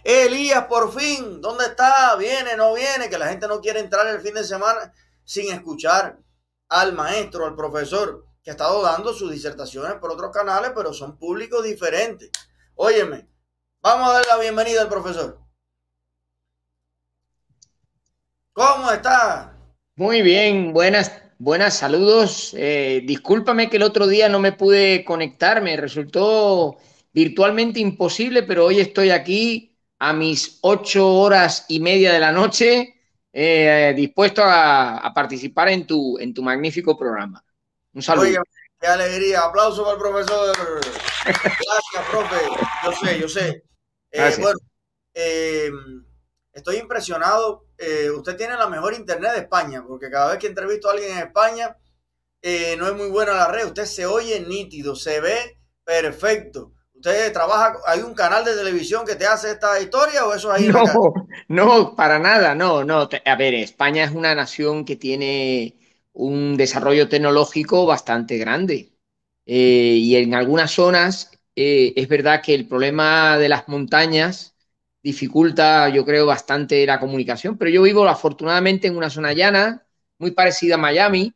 Elías, por fin, ¿dónde está? ¿Viene, no viene? Que la gente no quiere entrar el fin de semana sin escuchar al maestro, al profesor, que ha estado dando sus disertaciones por otros canales, pero son públicos diferentes. Óyeme, vamos a dar la bienvenida al profesor. ¿Cómo está? Muy bien, buenas, saludos. Discúlpame que el otro día no me pude conectar, me resultó virtualmente imposible, pero hoy estoy aquí a mis 8 horas y media de la noche, dispuesto a participar en tu magnífico programa. Un saludo. Oigan, qué alegría. Aplauso para el profesor. Gracias, profe. Yo sé. Gracias. Bueno, eh, estoy impresionado. Usted tiene la mejor internet de España, porque cada vez que entrevisto a alguien en España, no es muy buena la red. Usted se oye nítido, se ve perfecto. Usted trabaja, ¿hay un canal de televisión que te hace esta historia o eso es ahí en la casa? No, no, para nada, no, no. A ver, España es una nación que tiene un desarrollo tecnológico bastante grande. Y en algunas zonas es verdad que el problema de las montañas dificulta, yo creo, bastante la comunicación, pero yo vivo afortunadamente en una zona llana, muy parecida a Miami,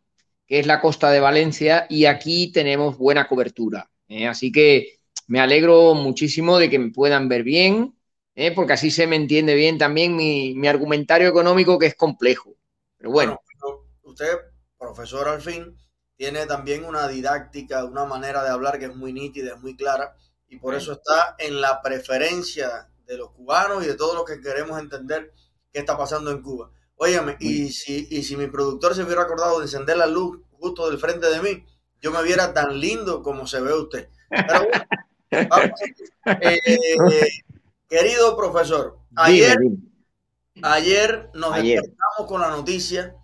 que es la costa de Valencia, y aquí tenemos buena cobertura. Así que me alegro muchísimo de que me puedan ver bien, porque así se me entiende bien también mi argumentario económico, que es complejo. Pero bueno, Bueno, usted, profesor al fin, tiene también una didáctica, una manera de hablar que es muy nítida, es muy clara, y por bueno, eso está en la preferencia de los cubanos y de todos los que queremos entender qué está pasando en Cuba. Óyeme, muy bien. y si mi productor se hubiera acordado de encender la luz justo del frente de mí, yo me viera tan lindo como se ve usted. Pero bueno, vamos. Eh, querido profesor, Dime, dime. ayer nos Ayer. despertamos con la noticia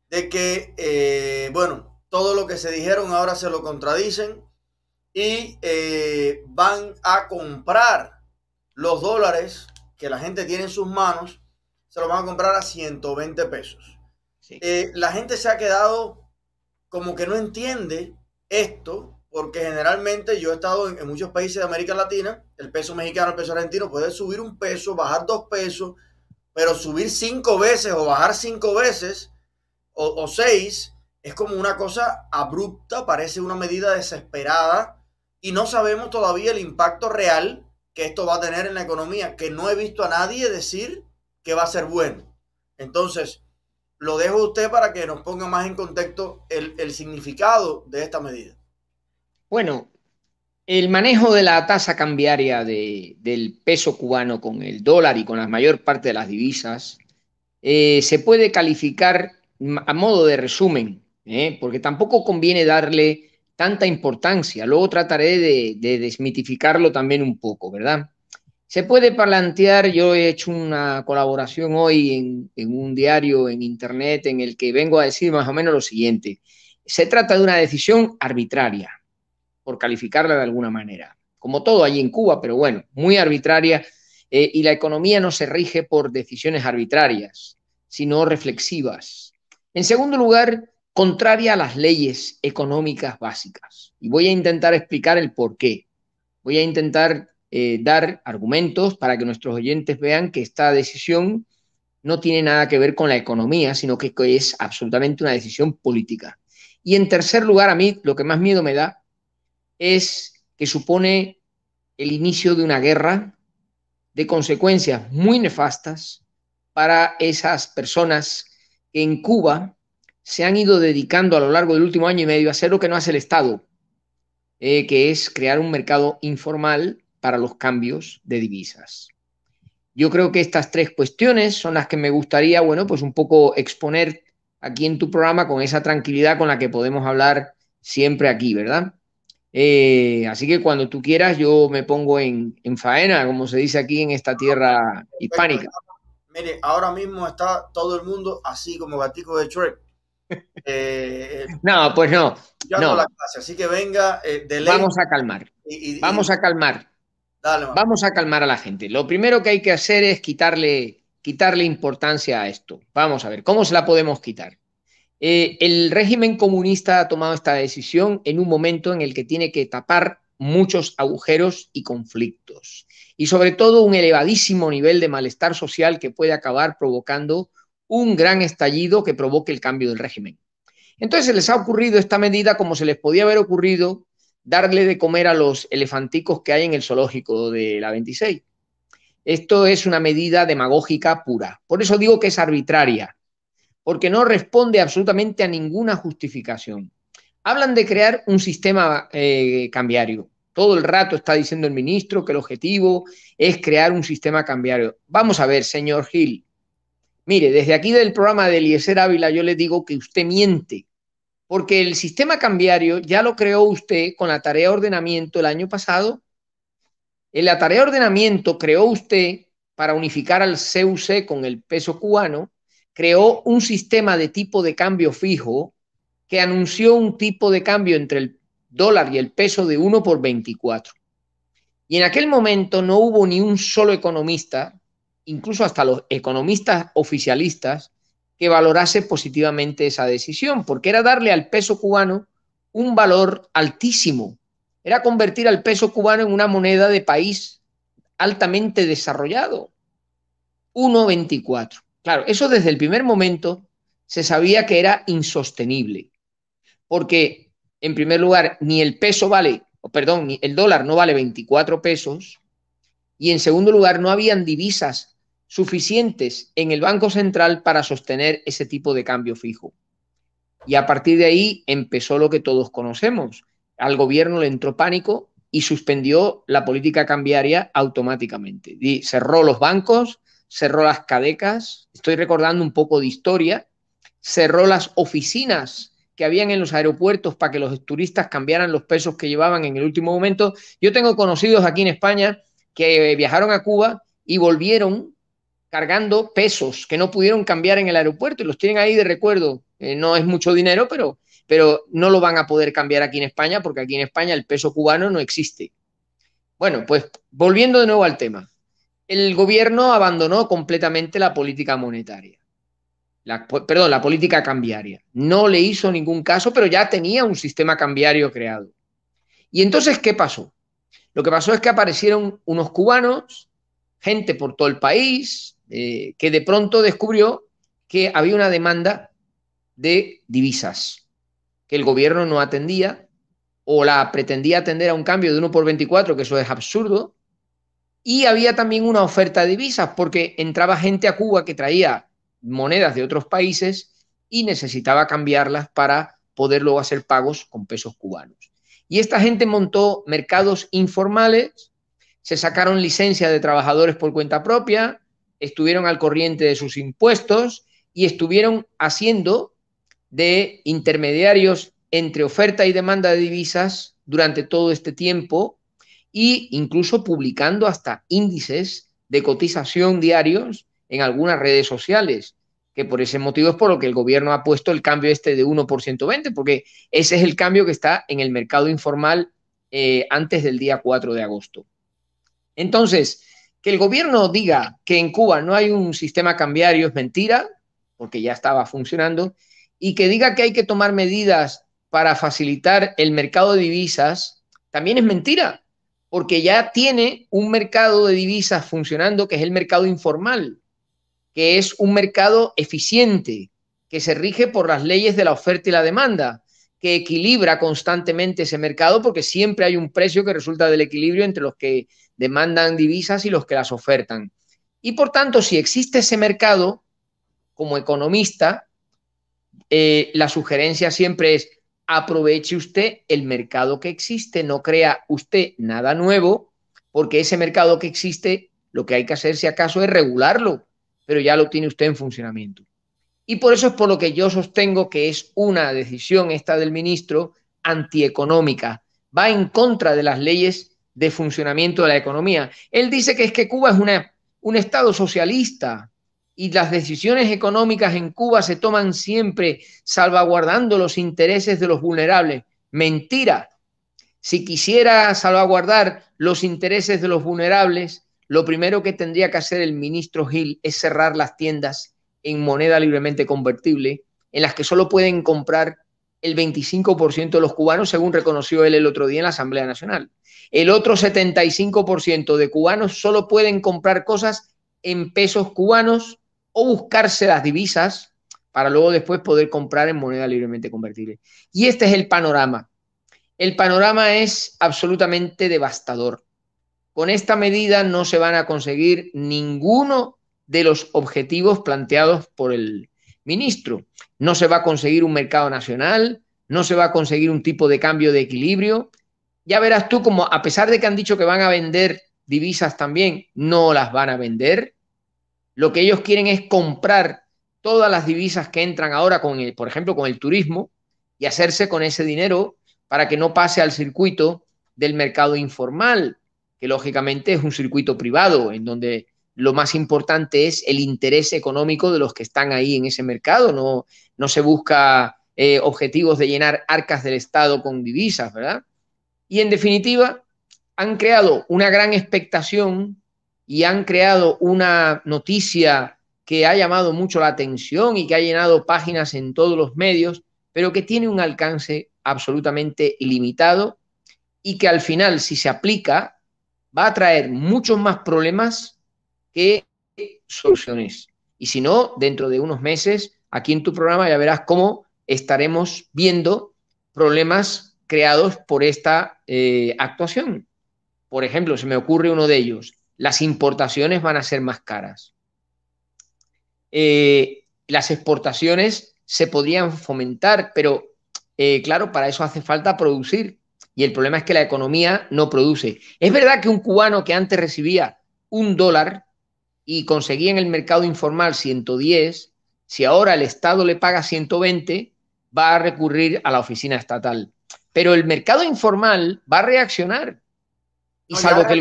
de que, bueno, todo lo que se dijeron ahora se lo contradicen y van a comprar los dólares que la gente tiene en sus manos, se los van a comprar a 120 pesos. Sí. La gente se ha quedado como que no entiende esto, porque generalmente yo he estado en muchos países de América Latina, el peso mexicano, el peso argentino puede subir un peso, bajar 2 pesos, pero subir 5 veces o bajar 5 veces o seis es como una cosa abrupta, parece una medida desesperada y no sabemos todavía el impacto real que esto va a tener en la economía, que no he visto a nadie decir que va a ser bueno. Entonces, lo dejo a usted para que nos ponga más en contexto el significado de esta medida. Bueno, el manejo de la tasa cambiaria del peso cubano con el dólar y con la mayor parte de las divisas se puede calificar a modo de resumen, porque tampoco conviene darle tanta importancia. Luego trataré de desmitificarlo también un poco, ¿verdad? Se puede plantear, yo he hecho una colaboración hoy en un diario en Internet en el que vengo a decir más o menos lo siguiente. Se trata de una decisión arbitraria, por calificarla de alguna manera. Como todo allí en Cuba, pero bueno, muy arbitraria, y la economía no se rige por decisiones arbitrarias, sino reflexivas. En segundo lugar, contraria a las leyes económicas básicas. Y voy a intentar explicar el por qué. Voy a intentar dar argumentos para que nuestros oyentes vean que esta decisión no tiene nada que ver con la economía, sino que es absolutamente una decisión política. Y en tercer lugar, a mí lo que más miedo me da es que supone el inicio de una guerra de consecuencias muy nefastas para esas personas que en Cuba se han ido dedicando a lo largo del último año y medio a hacer lo que no hace el Estado, que es crear un mercado informal para los cambios de divisas. Yo creo que estas tres cuestiones son las que me gustaría, bueno, pues un poco exponer aquí en tu programa con esa tranquilidad con la que podemos hablar siempre aquí, ¿verdad? Así que cuando tú quieras, yo me pongo en faena, como se dice aquí en esta tierra Perfecto. hispánica. Mire, ahora mismo está todo el mundo así como gatico de Shrek, No, pues no, escuchando la no, clase. Así que venga, deleite vamos a calmar, y vamos a calmar, dale, mano. vamos a calmar a la gente. Lo primero que hay que hacer es quitarle importancia a esto. Vamos a ver, ¿cómo se la podemos quitar? El régimen comunista ha tomado esta decisión en un momento en el que tiene que tapar muchos agujeros y conflictos. Y sobre todo un elevadísimo nivel de malestar social que puede acabar provocando un gran estallido que provoque el cambio del régimen. Entonces se les ha ocurrido esta medida como se les podía haber ocurrido darle de comer a los elefanticos que hay en el zoológico de la 26. Esto es una medida demagógica pura. Por eso digo que es arbitraria, porque no responde absolutamente a ninguna justificación. Hablan de crear un sistema cambiario. Todo el rato está diciendo el ministro que el objetivo es crear un sistema cambiario. Vamos a ver, señor Gil. Mire, desde aquí del programa de Eliezer Ávila yo le digo que usted miente, porque el sistema cambiario ya lo creó usted con la tarea de ordenamiento el año pasado. En la tarea de ordenamiento creó usted, para unificar al CUC con el peso cubano, creó un sistema de tipo de cambio fijo que anunció un tipo de cambio entre el dólar y el peso de 1 por 24. Y en aquel momento no hubo ni un solo economista, incluso hasta los economistas oficialistas, que valorase positivamente esa decisión, porque era darle al peso cubano un valor altísimo. Era convertir al peso cubano en una moneda de país altamente desarrollado. 1,24. Claro, eso desde el primer momento se sabía que era insostenible, porque en primer lugar ni el peso vale, perdón, ni el dólar no vale 24 pesos, y en segundo lugar no habían divisas suficientes en el Banco Central para sostener ese tipo de cambio fijo. Y a partir de ahí empezó lo que todos conocemos. Al gobierno le entró pánico y suspendió la política cambiaria automáticamente. Y cerró los bancos, cerró las cadecas, estoy recordando un poco de historia, cerró las oficinas que habían en los aeropuertos para que los turistas cambiaran los pesos que llevaban en el último momento. Yo tengo conocidos aquí en España que viajaron a Cuba y volvieron cargando pesos que no pudieron cambiar en el aeropuerto y los tienen ahí de recuerdo. No es mucho dinero, pero no lo van a poder cambiar aquí en España porque aquí en España el peso cubano no existe. Bueno, pues volviendo de nuevo al tema. El gobierno abandonó completamente la política monetaria. La política cambiaria. No le hizo ningún caso, pero ya tenía un sistema cambiario creado. Y entonces, ¿qué pasó? Lo que pasó es que aparecieron unos cubanos, gente por todo el país, que de pronto descubrió que había una demanda de divisas que el gobierno no atendía o la pretendía atender a un cambio de 1 por 24, que eso es absurdo, y había también una oferta de divisas porque entraba gente a Cuba que traía monedas de otros países y necesitaba cambiarlas para poder luego hacer pagos con pesos cubanos. Y esta gente montó mercados informales, se sacaron licencia de trabajadores por cuenta propia, estuvieron al corriente de sus impuestos y estuvieron haciendo de intermediarios entre oferta y demanda de divisas durante todo este tiempo e incluso publicando hasta índices de cotización diarios en algunas redes sociales, que por ese motivo es por lo que el gobierno ha puesto el cambio este de 1 por 120, porque ese es el cambio que está en el mercado informal antes del día 4 de agosto. Entonces, que el gobierno diga que en Cuba no hay un sistema cambiario es mentira, porque ya estaba funcionando, y que diga que hay que tomar medidas para facilitar el mercado de divisas también es mentira, porque ya tiene un mercado de divisas funcionando que es el mercado informal, que es un mercado eficiente, que se rige por las leyes de la oferta y la demanda, que equilibra constantemente ese mercado porque siempre hay un precio que resulta del equilibrio entre los que demandan divisas y los que las ofertan. Y por tanto, si existe ese mercado, como economista, la sugerencia siempre es aproveche usted el mercado que existe, no crea usted nada nuevo, porque ese mercado que existe, lo que hay que hacer si acaso es regularlo, pero ya lo tiene usted en funcionamiento. Y por eso es por lo que yo sostengo que es una decisión esta del ministro antieconómica, va en contra de las leyes de funcionamiento de la economía. Él dice que es que Cuba es un estado socialista y las decisiones económicas en Cuba se toman siempre salvaguardando los intereses de los vulnerables. Mentira. Si quisiera salvaguardar los intereses de los vulnerables, lo primero que tendría que hacer el ministro Gil es cerrar las tiendas en moneda libremente convertible, en las que solo pueden comprar el 25% de los cubanos, según reconoció él el otro día en la Asamblea Nacional. El otro 75% de cubanos solo pueden comprar cosas en pesos cubanos o buscarse las divisas para luego después poder comprar en moneda libremente convertible. Y este es el panorama. El panorama es absolutamente devastador. Con esta medida no se van a conseguir ninguno de los objetivos planteados por el ministro. No se va a conseguir un mercado nacional, no se va a conseguir un tipo de cambio de equilibrio. Ya verás tú como a pesar de que han dicho que van a vender divisas también, no las van a vender. Lo que ellos quieren es comprar todas las divisas que entran ahora, con el, por ejemplo, con el turismo, y hacerse con ese dinero para que no pase al circuito del mercado informal, que lógicamente es un circuito privado, en donde lo más importante es el interés económico de los que están ahí en ese mercado. No se busca objetivos de llenar arcas del Estado con divisas, ¿verdad? Y en definitiva, han creado una gran expectación y han creado una noticia que ha llamado mucho la atención y que ha llenado páginas en todos los medios, pero que tiene un alcance absolutamente limitado y que al final, si se aplica, va a traer muchos más problemas que soluciones. Y si no, dentro de unos meses, aquí en tu programa ya verás cómo estaremos viendo problemas creados por esta actuación. Por ejemplo, se me ocurre uno de ellos, las importaciones van a ser más caras. Las exportaciones se podrían fomentar, pero claro, para eso hace falta producir. Y el problema es que la economía no produce. Es verdad que un cubano que antes recibía $1 y conseguía en el mercado informal 110, si ahora el Estado le paga 120, va a recurrir a la oficina estatal. Pero el mercado informal va a reaccionar y No, ya, salvo ya, que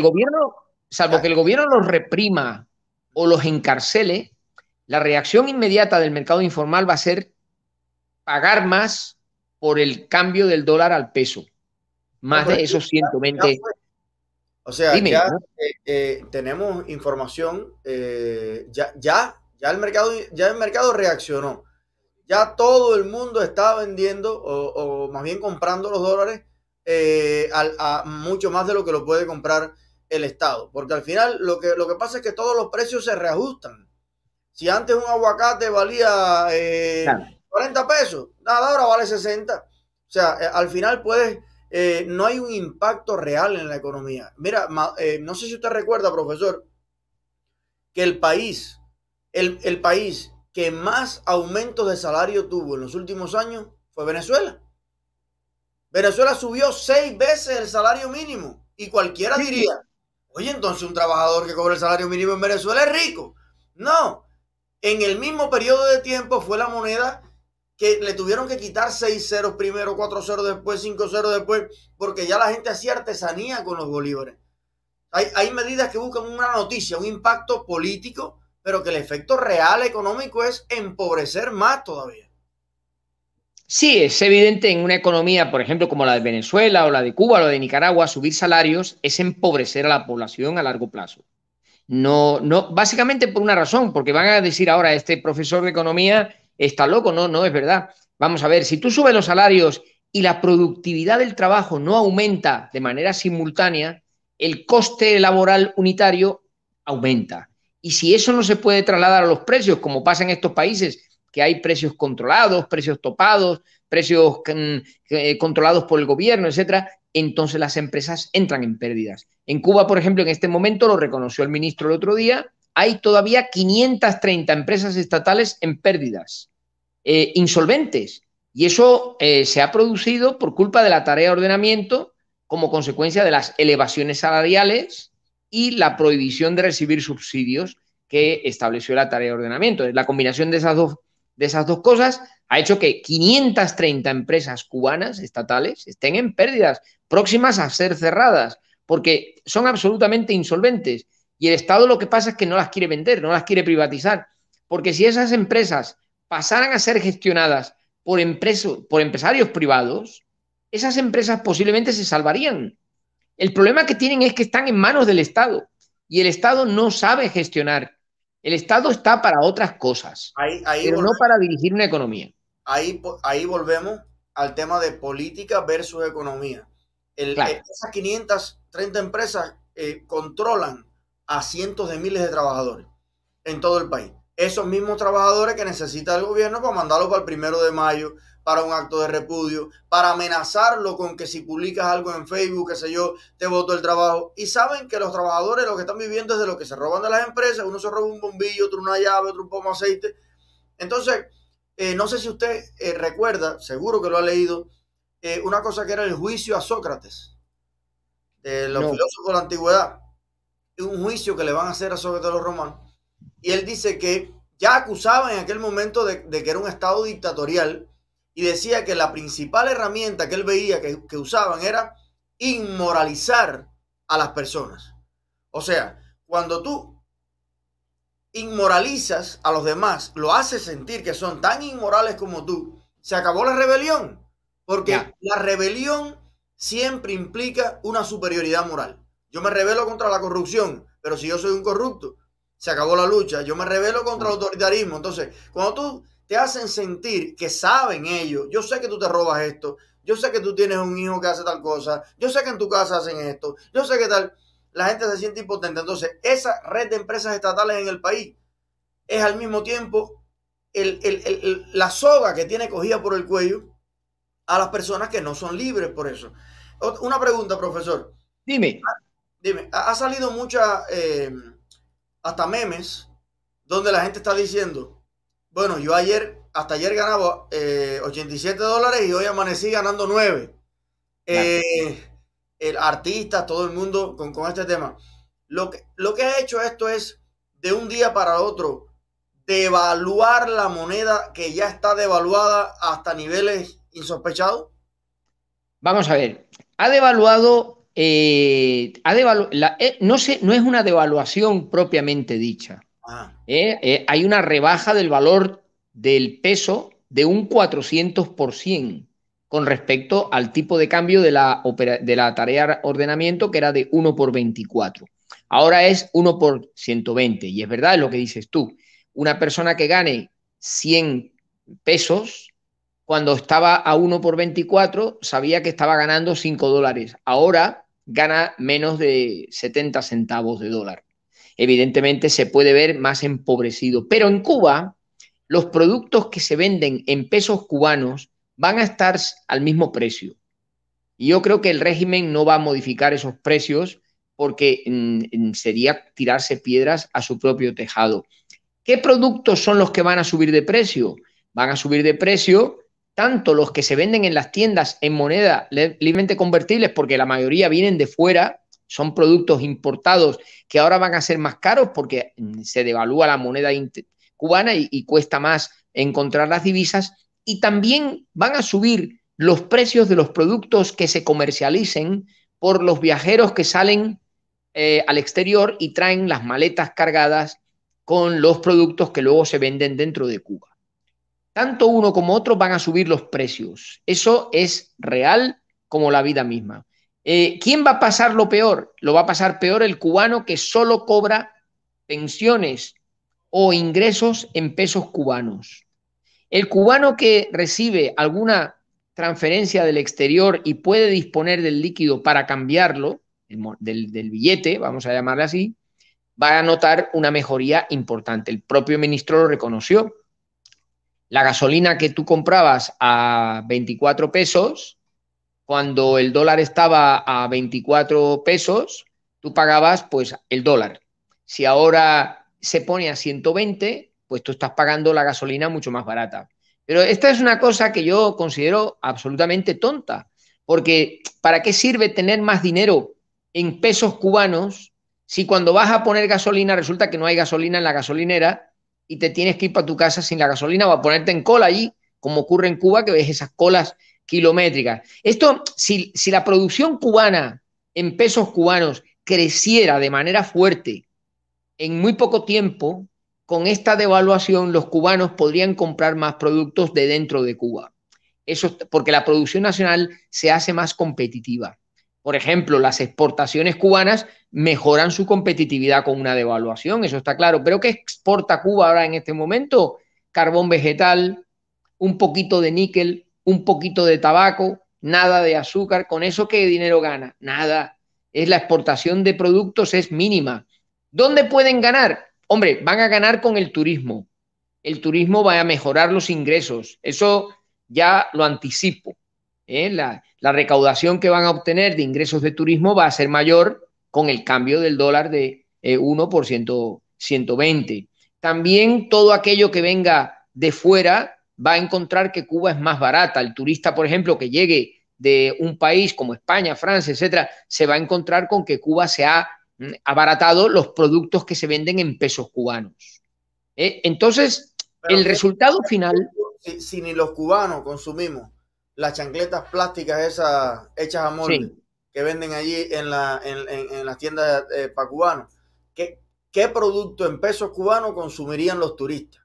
el gobierno los reprima o los encarcele, la reacción inmediata del mercado informal va a ser pagar más por el cambio del dólar al peso, no, más pero de esos ya 120. fue. O sea, Dime, ya ¿no? tenemos información, ya el mercado reaccionó. Ya todo el mundo está vendiendo o más bien comprando los dólares a mucho más de lo que lo puede comprar el Estado. Porque al final lo que pasa es que todos los precios se reajustan. Si antes un aguacate valía Claro. 40 pesos, nada, ahora vale 60. O sea, al final no hay un impacto real en la economía. Mira, no sé si usted recuerda, profesor, que el país que más aumentos de salario tuvo en los últimos años fue Venezuela. Venezuela subió 6 veces el salario mínimo y cualquiera Sí, diría, oye, entonces un trabajador que cobra el salario mínimo en Venezuela es rico. No, en el mismo periodo de tiempo fue la moneda que le tuvieron que quitar 6 ceros primero, 4 ceros después, 5 ceros después, porque ya la gente hacía artesanía con los bolívares. Hay medidas que buscan una noticia, un impacto político, pero que el efecto real económico es empobrecer más todavía. sí, es evidente en una economía, por ejemplo, como la de Venezuela o la de Cuba o la de Nicaragua, subir salarios es empobrecer a la población a largo plazo. Básicamente por una razón, porque van a decir ahora, este profesor de economía está loco. No es verdad. Vamos a ver, si tú subes los salarios y la productividad del trabajo no aumenta de manera simultánea, el coste laboral unitario aumenta. Y si eso no se puede trasladar a los precios, como pasa en estos países, que hay precios controlados, precios topados, precios controlados por el gobierno, etcétera, entonces las empresas entran en pérdidas. En Cuba, por ejemplo, en este momento, lo reconoció el ministro el otro día, hay todavía 530 empresas estatales en pérdidas, insolventes. Y eso se ha producido por culpa de la tarea de ordenamiento como consecuencia de las elevaciones salariales y la prohibición de recibir subsidios que estableció la tarea de ordenamiento. La combinación de esas dos cosas ha hecho que 530 empresas cubanas estatales estén en pérdidas, próximas a ser cerradas, porque son absolutamente insolventes. Y el Estado lo que pasa es que no las quiere vender, no las quiere privatizar, porque si esas empresas pasaran a ser gestionadas por empresarios privados, esas empresas posiblemente se salvarían. El problema que tienen es que están en manos del Estado y el Estado no sabe gestionar. El Estado está para otras cosas, Ahí pero no volvemos, para dirigir una economía. ahí volvemos al tema de política versus economía. Claro, Esas 530 empresas controlan a cientos de miles de trabajadores en todo el país. Esos mismos trabajadores que necesita el gobierno para mandarlo para el 1 de mayo, para un acto de repudio, para amenazarlo con que si publicas algo en Facebook, qué sé yo, te boto el trabajo. Y saben que los trabajadores lo que están viviendo es de lo que se roban de las empresas. Uno se roba un bombillo, otro una llave, otro un pomo de aceite. Entonces, no sé si usted recuerda, seguro que lo ha leído, una cosa que era el juicio a Sócrates, de los no. filósofos de la antigüedad. Un juicio que le van a hacer a Sócrates los romanos. Y él dice que ya acusaba en aquel momento de que era un estado dictatorial y decía que la principal herramienta que él veía que usaban era inmoralizar a las personas. O sea, cuando tú inmoralizas a los demás, lo haces sentir que son tan inmorales como tú, se acabó la rebelión. Porque Ya. la rebelión siempre implica una superioridad moral. Yo me rebelo contra la corrupción, pero si yo soy un corrupto, se acabó la lucha. Yo me rebelo contra el autoritarismo. Entonces, cuando tú te hacen sentir que saben ellos, yo sé que tú te robas esto, yo sé que tú tienes un hijo que hace tal cosa, yo sé que en tu casa hacen esto, yo sé que tal, la gente se siente impotente. Entonces, esa red de empresas estatales en el país es al mismo tiempo la soga que tiene cogida por el cuello a las personas que no son libres por eso. Una pregunta, profesor. Dime. Dime, ha salido mucha, hasta memes, donde la gente está diciendo, bueno, yo hasta ayer ganaba $87 y hoy amanecí ganando 9. Claro. El artista, todo el mundo con este tema. Lo que ha hecho esto es, de un día para otro, devaluar la moneda que ya está devaluada hasta niveles insospechados. Vamos a ver. Ha devaluado, no sé, no es una devaluación propiamente dicha. Ajá. Hay una rebaja del valor del peso de un 400% con respecto al tipo de cambio de la tarea ordenamiento, que era de 1 por 24. Ahora es 1 por 120. Y es verdad lo que dices tú. Una persona que gane 100 pesos, cuando estaba a 1 por 24, sabía que estaba ganando $5. Ahora gana menos de 70 centavos de dólar. Evidentemente se puede ver más empobrecido. Pero en Cuba, los productos que se venden en pesos cubanos van a estar al mismo precio. Y yo creo que el régimen no va a modificar esos precios porque sería tirarse piedras a su propio tejado. ¿Qué productos son los que van a subir de precio? Van a subir de precio tanto los que se venden en las tiendas en moneda libremente convertibles, porque la mayoría vienen de fuera, son productos importados que ahora van a ser más caros porque se devalúa la moneda cubana y cuesta más encontrar las divisas, y también van a subir los precios de los productos que se comercialicen por los viajeros que salen al exterior y traen las maletas cargadas con los productos que luego se venden dentro de Cuba. Tanto uno como otro van a subir los precios. Eso es real como la vida misma. ¿Quién va a pasar lo peor? Lo va a pasar peor el cubano que solo cobra pensiones o ingresos en pesos cubanos. El cubano que recibe alguna transferencia del exterior y puede disponer del líquido para cambiarlo, del billete, vamos a llamarle así, va a notar una mejoría importante. El propio ministro lo reconoció. La gasolina que tú comprabas a 24 pesos, cuando el dólar estaba a 24 pesos, tú pagabas pues el dólar. Si ahora se pone a 120, pues tú estás pagando la gasolina mucho más barata. Pero esta es una cosa que yo considero absolutamente tonta, porque ¿para qué sirve tener más dinero en pesos cubanos si cuando vas a poner gasolina resulta que no hay gasolina en la gasolinera y te tienes que ir para tu casa sin la gasolina o a ponerte en cola allí, como ocurre en Cuba, que ves esas colas kilométricas? Esto, si la producción cubana en pesos cubanos creciera de manera fuerte en muy poco tiempo, con esta devaluación los cubanos podrían comprar más productos de dentro de Cuba. Eso porque la producción nacional se hace más competitiva. Por ejemplo, las exportaciones cubanas mejoran su competitividad con una devaluación, eso está claro. Pero ¿qué exporta Cuba ahora en este momento? Carbón vegetal, un poquito de níquel, un poquito de tabaco, nada de azúcar. ¿Con eso qué dinero gana? Nada. Es la exportación de productos es mínima. ¿Dónde pueden ganar? Hombre, van a ganar con el turismo. El turismo va a mejorar los ingresos. Eso ya lo anticipo. La recaudación que van a obtener de ingresos de turismo va a ser mayor con el cambio del dólar de 1 por 120. También todo aquello que venga de fuera va a encontrar que Cuba es más barata. El turista, por ejemplo, que llegue de un país como España, Francia, etcétera, se va a encontrar con que Cuba se ha abaratado los productos que se venden en pesos cubanos. Entonces, Pero el resultado final. si ni los cubanos consumimos las chancletas plásticas esas hechas a molde Sí, que venden allí en las tiendas para cubanos, ¿qué producto en pesos cubanos consumirían los turistas?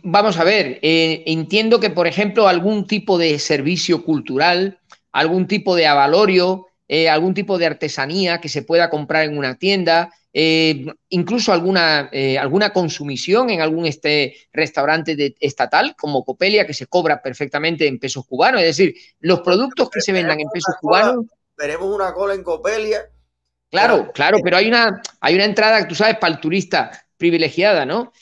Vamos a ver, entiendo que, por ejemplo, algún tipo de servicio cultural, algún tipo de avalorio, algún tipo de artesanía que se pueda comprar en una tienda, incluso alguna consumición en algún restaurante estatal como Copelia, que se cobra perfectamente en pesos cubanos. Es decir, los productos que se vendan en pesos cubanos. Veremos una cola en Copelia de la Claro, claro, pero hay una entrada, tú sabes, para el turista privilegiada, ¿no?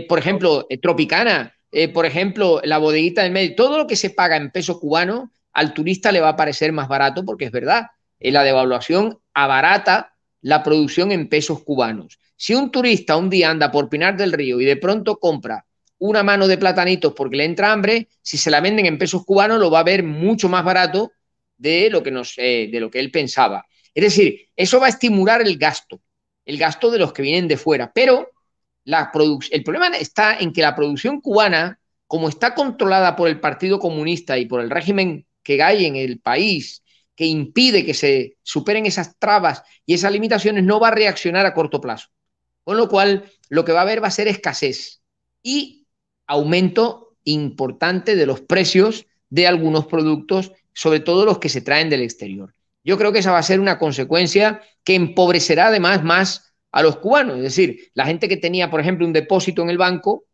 Por ejemplo, Tropicana, por ejemplo, la bodeguita del medio, todo lo que se paga en peso cubano al turista le va a parecer más barato porque es verdad, la devaluación abarata la producción en pesos cubanos. Si un turista un día anda por Pinar del Río y de pronto compra una mano de platanitos porque le entra hambre, si se la venden en pesos cubanos lo va a ver mucho más barato de lo que él pensaba. Es decir, eso va a estimular el gasto de los que vienen de fuera. Pero el problema está en que la producción cubana, como está controlada por el Partido Comunista y por el régimen que hay en el país, que impide que se superen esas trabas y esas limitaciones, no va a reaccionar a corto plazo. Con lo cual, lo que va a haber va a ser escasez y aumento importante de los precios de algunos productos, sobre todo los que se traen del exterior. Yo creo que esa va a ser una consecuencia que empobrecerá además más a los cubanos. Es decir, la gente que tenía, por ejemplo, un depósito en el banco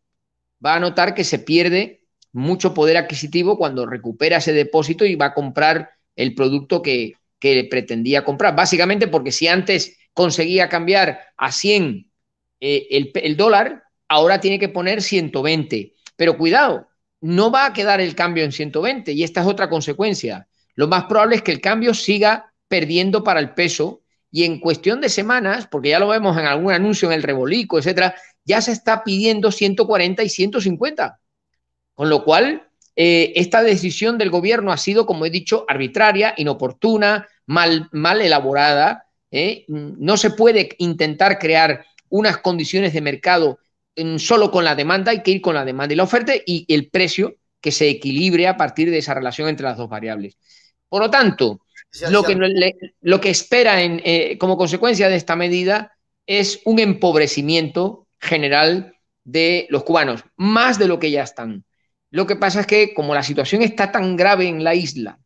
va a notar que se pierde mucho poder adquisitivo cuando recupera ese depósito y va a comprar el producto que pretendía comprar. Básicamente porque si antes conseguía cambiar a 100 el dólar, ahora tiene que poner 120. Pero cuidado, no va a quedar el cambio en 120 y esta es otra consecuencia. Lo más probable es que el cambio siga perdiendo para el peso y en cuestión de semanas, porque ya lo vemos en algún anuncio en el Rebolico, etcétera, ya se está pidiendo 140 y 150. Con lo cual, esta decisión del gobierno ha sido, como he dicho, arbitraria, inoportuna, mal elaborada. No se puede intentar crear unas condiciones de mercado solo con la demanda, hay que ir con la demanda y la oferta y el precio que se equilibre a partir de esa relación entre las dos variables. Por lo tanto, lo que espera como consecuencia de esta medida es un empobrecimiento general de los cubanos, más de lo que ya están. Lo que pasa es que como la situación está tan grave en la isla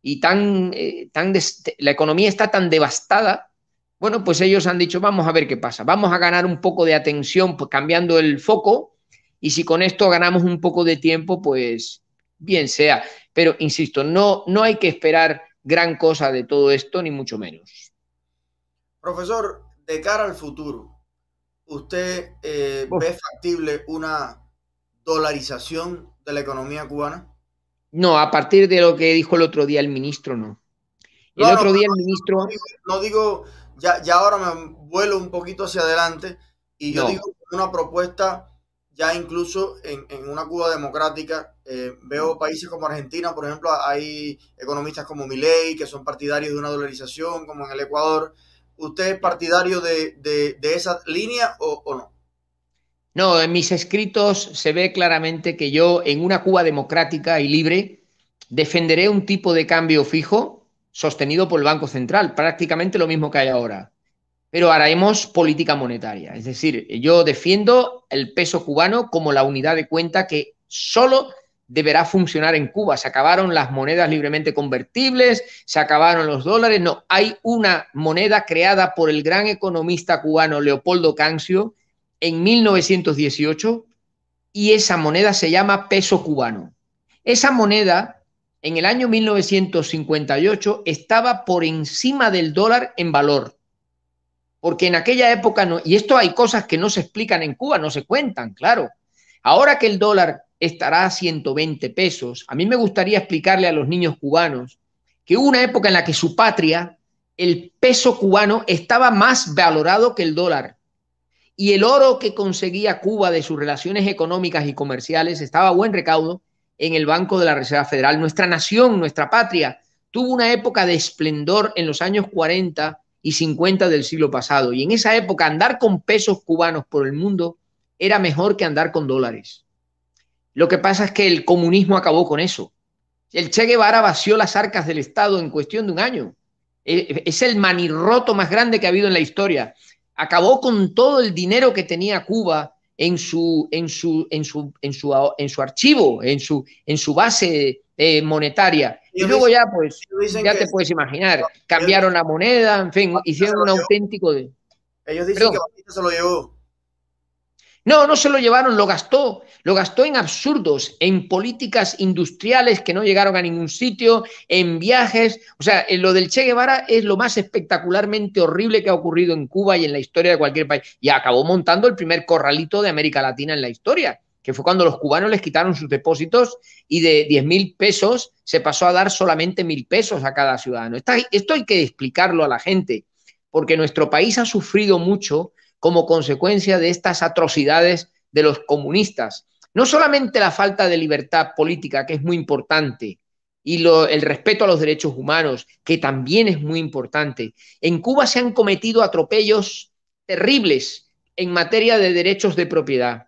y la economía está tan devastada, bueno, pues ellos han dicho, vamos a ver qué pasa, vamos a ganar un poco de atención pues, cambiando el foco y si con esto ganamos un poco de tiempo, pues bien sea. Pero, insisto, no hay que esperar gran cosa de todo esto, ni mucho menos. Profesor, de cara al futuro, ¿usted ve factible una dolarización de la economía cubana? No, a partir de lo que dijo el otro día el ministro, no. El No, no, otro pero día el ministro, no digo, ya ahora me vuelo un poquito hacia adelante y yo digo no. una propuesta ya incluso en una Cuba democrática. Veo países como Argentina, por ejemplo, hay economistas como Milei que son partidarios de una dolarización, como en el Ecuador. ¿Usted es partidario de esa línea o no? No, en mis escritos se ve claramente que yo, en una Cuba democrática y libre, defenderé un tipo de cambio fijo sostenido por el Banco Central, prácticamente lo mismo que hay ahora. Pero haremos política monetaria. Es decir, yo defiendo el peso cubano como la unidad de cuenta que solo deberá funcionar en Cuba. Se acabaron las monedas libremente convertibles, se acabaron los dólares. No, hay una moneda creada por el gran economista cubano Leopoldo Cancio en 1918 y esa moneda se llama peso cubano. Esa moneda en el año 1958 estaba por encima del dólar en valor, porque en aquella época no, y esto hay cosas que no se explican en Cuba, no se cuentan, claro. Ahora que el dólar estará a 120 pesos, a mí me gustaría explicarle a los niños cubanos que hubo una época en la que su patria, el peso cubano, estaba más valorado que el dólar. Y el oro que conseguía Cuba de sus relaciones económicas y comerciales estaba a buen recaudo en el Banco de la Reserva Federal. Nuestra nación, nuestra patria, tuvo una época de esplendor en los años 40 y 50 del siglo pasado. Y en esa época andar con pesos cubanos por el mundo era mejor que andar con dólares. Lo que pasa es que el comunismo acabó con eso. El Che Guevara vació las arcas del Estado en cuestión de un año. Es el manirroto más grande que ha habido en la historia. Acabó con todo el dinero que tenía Cuba en su archivo, en su base monetaria. Y luego ya, pues, ya te puedes imaginar, cambiaron la moneda, en fin, hicieron un auténtico... Ellos dicen que Batista se lo llevó. No, no se lo llevaron, lo gastó en absurdos, en políticas industriales que no llegaron a ningún sitio, en viajes. O sea, lo del Che Guevara es lo más espectacularmente horrible que ha ocurrido en Cuba y en la historia de cualquier país. Y acabó montando el primer corralito de América Latina en la historia, que fue cuando los cubanos les quitaron sus depósitos y de 10.000 pesos se pasó a dar solamente 1.000 pesos a cada ciudadano. Esto hay que explicarlo a la gente, porque nuestro país ha sufrido mucho como consecuencia de estas atrocidades de los comunistas. No solamente la falta de libertad política, que es muy importante, y el respeto a los derechos humanos, que también es muy importante. En Cuba se han cometido atropellos terribles en materia de derechos de propiedad,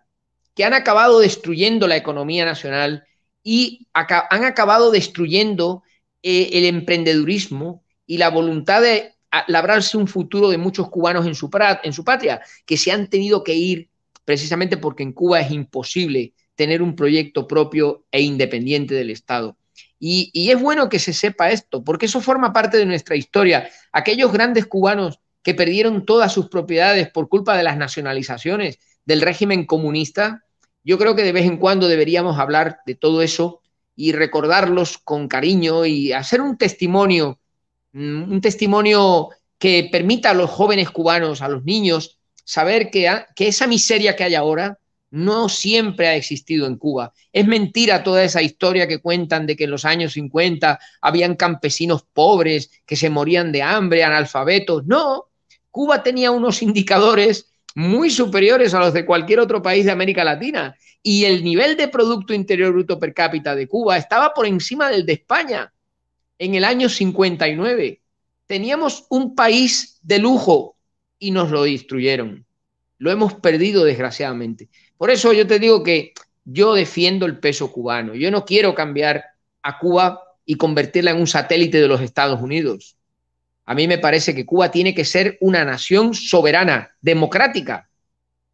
que han acabado destruyendo la economía nacional y han acabado destruyendo el emprendedurismo y la voluntad de labrarse un futuro de muchos cubanos en su patria, que se han tenido que ir precisamente porque en Cuba es imposible tener un proyecto propio e independiente del Estado. Y es bueno que se sepa esto, porque eso forma parte de nuestra historia. Aquellos grandes cubanos que perdieron todas sus propiedades por culpa de las nacionalizaciones del régimen comunista, yo creo que de vez en cuando deberíamos hablar de todo eso y recordarlos con cariño y hacer un testimonio que permita a los jóvenes cubanos, a los niños, saber que esa miseria que hay ahora no siempre ha existido en Cuba. Es mentira toda esa historia que cuentan de que en los años 50 habían campesinos pobres que se morían de hambre, analfabetos. No, Cuba tenía unos indicadores muy superiores a los de cualquier otro país de América Latina y el nivel de Producto Interior Bruto per cápita de Cuba estaba por encima del de España. En el año 59 teníamos un país de lujo y nos lo destruyeron. Lo hemos perdido desgraciadamente. Por eso yo te digo que yo defiendo el peso cubano. Yo no quiero cambiar a Cuba y convertirla en un satélite de los Estados Unidos. A mí me parece que Cuba tiene que ser una nación soberana, democrática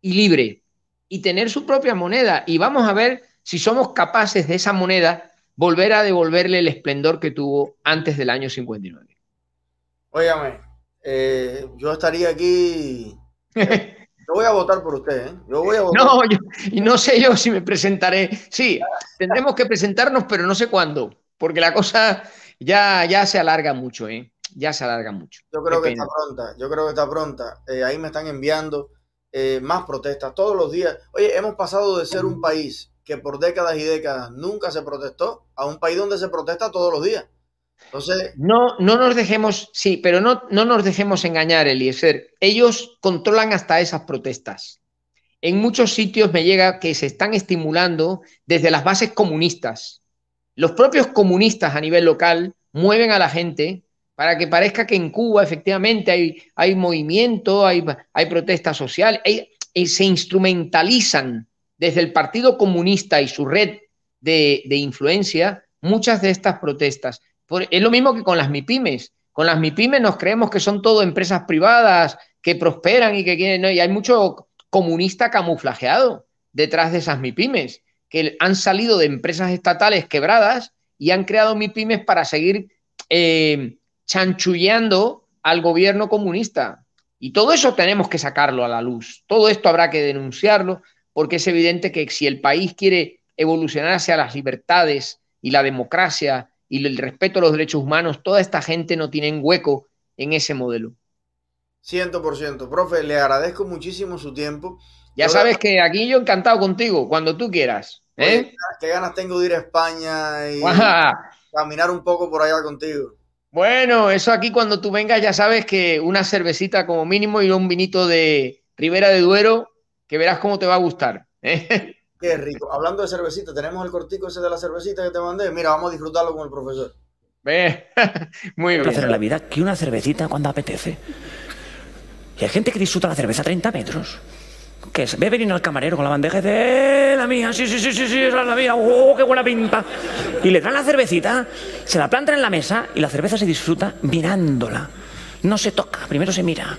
y libre y tener su propia moneda. Y vamos a ver si somos capaces de esa moneda volver a devolverle el esplendor que tuvo antes del año 59. Óigame, yo estaría aquí. Yo voy a votar por usted, ¿eh? Yo voy a votar. No, no sé yo si me presentaré. Sí, tendremos que presentarnos, pero no sé cuándo, porque la cosa ya se alarga mucho, ¿eh? Ya se alarga mucho. Yo creo que está pronta, yo creo que está pronta. Ahí me están enviando más protestas todos los días. Oye, hemos pasado de ser un país que por décadas y décadas nunca se protestó a un país donde se protesta todos los días. Entonces, no nos dejemos, sí, pero no nos dejemos engañar, Eliezer. Ellos controlan hasta esas protestas. En muchos sitios me llega que se están estimulando desde las bases comunistas. Los propios comunistas a nivel local mueven a la gente para que parezca que en Cuba efectivamente hay movimiento, hay protesta social, se instrumentalizan desde el Partido Comunista y su red de influencia muchas de estas protestas. Es lo mismo que con las MIPYMES. Con las MIPYMES nos creemos que son todo empresas privadas que prosperan y que quieren, ¿no? Y hay mucho comunista camuflajeado detrás de esas MIPYMES, que han salido de empresas estatales quebradas y han creado MIPYMES para seguir chanchulleando al gobierno comunista. Y todo eso tenemos que sacarlo a la luz. Todo esto habrá que denunciarlo, porque es evidente que si el país quiere evolucionar hacia las libertades y la democracia y el respeto a los derechos humanos, toda esta gente no tienen hueco en ese modelo. 100%. Profe, le agradezco muchísimo su tiempo. Ya sabes que aquí yo encantado contigo, cuando tú quieras. Oye, qué ganas tengo de ir a España y ¡Guau! caminar un poco por allá contigo. Bueno, eso aquí cuando tú vengas ya sabes que una cervecita como mínimo y un vinito de Ribera de Duero, que verás cómo te va a gustar. Qué rico. Hablando de cervecita, tenemos el cortico ese de la cervecita que te mandé. Mira, vamos a disfrutarlo con el profesor. Muy bien. Placer en la vida que una cervecita cuando apetece. Y hay gente que disfruta la cerveza a 30 metros. Que es, ve venir al camarero con la bandeja y dice, la mía, sí, esa es la mía, qué buena pinta. Y le traen la cervecita, se la plantan en la mesa y la cerveza se disfruta mirándola. No se toca, primero se mira.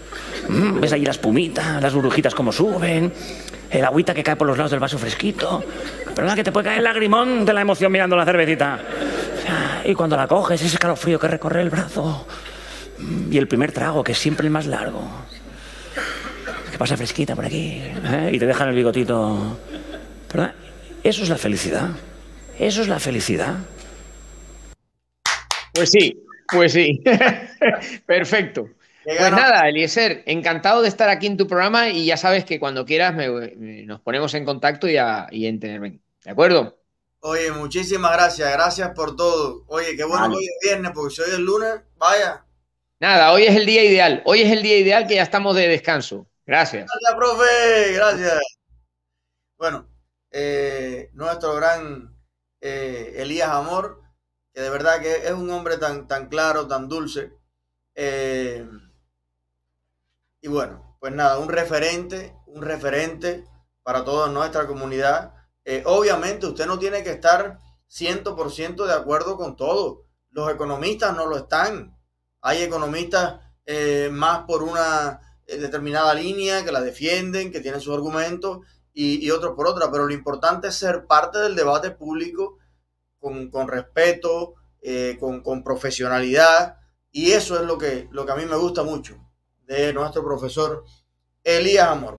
Ves ahí la espumita, las burbujitas como suben, el agüita que cae por los lados del vaso fresquito. Pero que te puede caer el lagrimón de la emoción mirando la cervecita. Y cuando la coges, ese escalofrío que recorre el brazo. Y el primer trago, que es siempre el más largo. Que pasa fresquita por aquí, y te dejan el bigotito. ¿Verdad? Eso es la felicidad. Eso es la felicidad. Pues sí. Perfecto. Pues nada, Eliezer, encantado de estar aquí en tu programa y ya sabes que cuando quieras nos ponemos en contacto y entenderme. ¿De acuerdo? Oye, muchísimas gracias. Gracias por todo. Oye, qué bueno que hoy es viernes, porque si hoy es lunes, vaya. Nada, hoy es el día ideal. Hoy es el día ideal que ya estamos de descanso. Gracias. Gracias, profe. Gracias. Bueno, nuestro gran Elías Amor, que de verdad que es un hombre tan claro, tan dulce. Y bueno, pues nada, un referente para toda nuestra comunidad. Obviamente usted no tiene que estar 100% de acuerdo con todo. Los economistas no lo están. Hay economistas más por una determinada línea que la defienden, que tienen sus argumentos, y otros por otra. Pero lo importante es ser parte del debate público con respeto, con profesionalidad. Y eso es lo que a mí me gusta mucho de nuestro profesor Elías Amor.